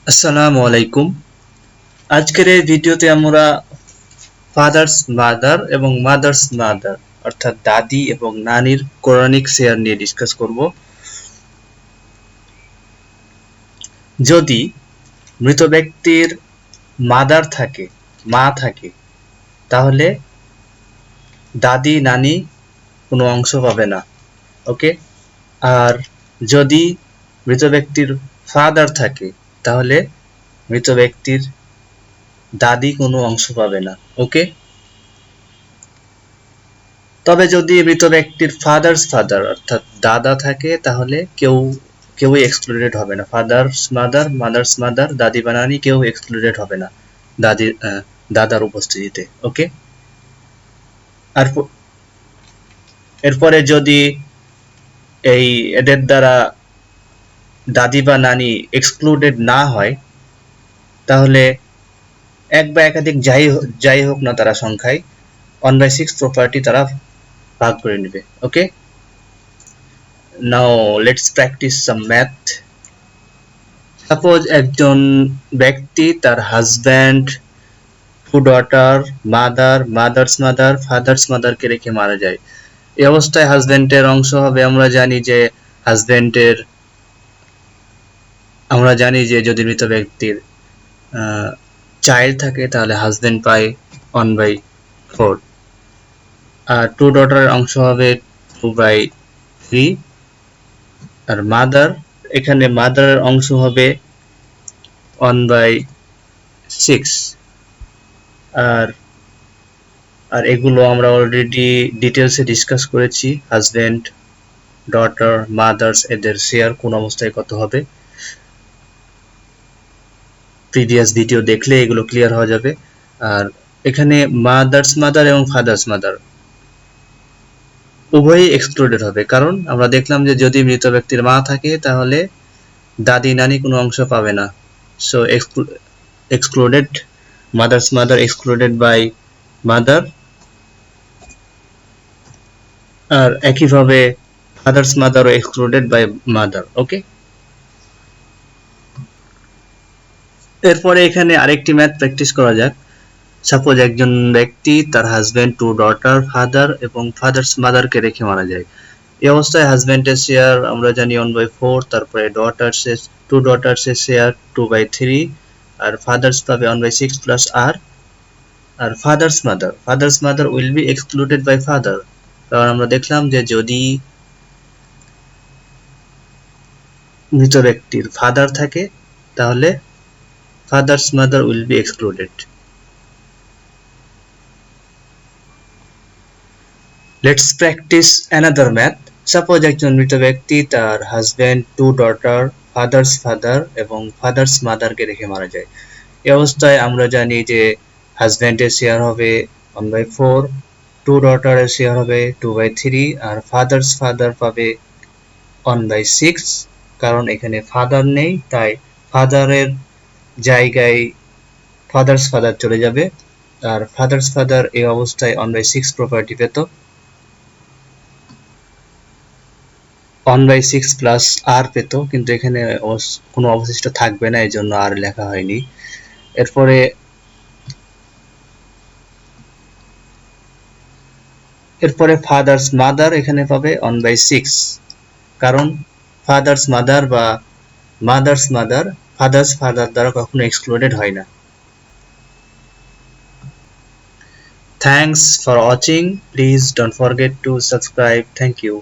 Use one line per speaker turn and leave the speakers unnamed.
আসসালামু আলাইকুম। আজকের এই ভিডিওতে আমরা ফাদার্স মাদার এবং মাদার্স মাদার অর্থাৎ দাদি এবং নানির কোরআনিক শেয়ার নিয়ে ডিসকাস করব। যদি মৃত ব্যক্তির মাদার থাকে, মা থাকে, তাহলে দাদি নানি কোনো অংশ পাবে না। ওকে। আর যদি মৃত ব্যক্তির ফাদার থাকে, তাহলে মৃত ব্যক্তির দাদি কোনো অংশ পাবে না। ওকে। তবে যদি মৃত ব্যক্তির ফাদার্স ফাদার অর্থাৎ দাদা থাকে, তাহলে কেউই এক্সক্লুডেড হবে না। ফাদার্স মাদার, মাদার্স মাদার, দাদি বা নানি কেউ এক্সক্লুডেড হবে না দাদার উপস্থিতিতে। ওকে। আর এরপরে যদি এই এদের দ্বারা দাদি বা নানি এক্সক্লুডেড না হয়, তাহলে এক বা একাধিক যাই হোক না তারা সংখ্যায় 1/6 প্রপার্টি তারা ভাগ করে নেবে। Okay. Now let's practice some math. Suppose একজন ব্যক্তি তার husband, two daughter, mother, mother's mother, father's মাদারকে রেখে মারা যায়। এই অবস্থায় হাজব্যান্ডের অংশ হবে, আমরা জানি যে যদি মৃত ব্যক্তির চাইল্ড থাকে, তাহলে হাজব্যান্ড পায় 1/4। আর টু ডটারের অংশ হবে 2/3। আর এখানে মাদারের অংশ হবে 1/6। আর আর এগুলো আমরা অলরেডি ডিটেলসে ডিসকাস করেছি। হাজব্যান্ড, ডটার, মাদার্স এদের শেয়ার কোন অবস্থায় কত হবে, প্রিভিয়াস ভিডিও দেখলে এগুলো ক্লিয়ার হয়ে যাবে। আর এখানে মাদার্স মাদার এবং ফাদার্স মাদার উভয়ই এক্সক্লুডেড হবে, কারণ আমরা দেখলাম যে যদি মৃত ব্যক্তির মা থাকে, তাহলে দাদি নানি কোনো অংশ পাবে না। So excluded, mother's mother excluded by mother, আর একইভাবে ফাদার্স মাদারও এক্সক্লুডেড বাই মাদার। ওকে। এরপরে এখানে আরেকটি ম্যাথ প্র্যাকটিস করা যাক। সাপোজ একজন ব্যক্তি তার হাজব্যান্ড, টু ডটার, ফাদার এবং ফাদার্স মাদারকে রেখে মারা যায়। এই অবস্থায় হাজব্যান্ডের শেয়ার আমরা জানি 1/4, তারপরে টু ডটার্সের শেয়ার 2/3, আর ফাদার্স পাবে 1/6 প্লাস আর father's mother will be excluded by father, কারণ আমরা দেখলাম যে যদি মৃত ব্যক্তির ফাদার থাকে, তাহলে father's mother will be excluded. Let's practise another math. Suppose একজন মৃত ব্যক্তি তার husband, two daughter, father's father এবং ফাদার্স মাদারকে রেখে মারা যায়। এই অবস্থায় আমরা জানি যে হাজব্যান্ডের শেয়ার হবে 1/4, টু ডটারের শেয়ার হবে 2/3, আর ফাদার্স ফাদার পাবে 1/6। কারণ এখানে ফাদার নেই, তাই ফাদারের জায়গায় ফাদার্স ফাদার চলে যাবে, আর ফাদার্স ফাদার এই অবস্থায় 1/6 প্রপার্টি পেত। 1/6 প্লাস আর পেত, কিন্তু এখানে কোনো অবশিষ্ট থাকবে না, এই জন্য আর লেখা হয়নি। এরপরে ফাদার্স মাদার এখানে পাবে 1/6, কারণ ফাদার্স মাদার বা মাদার্স মাদার ফাদার্স ফাদার দ্বারা কখনো এক্সক্লুডেড হয় না। Thanks for watching. Please don't forget to subscribe. Thank you.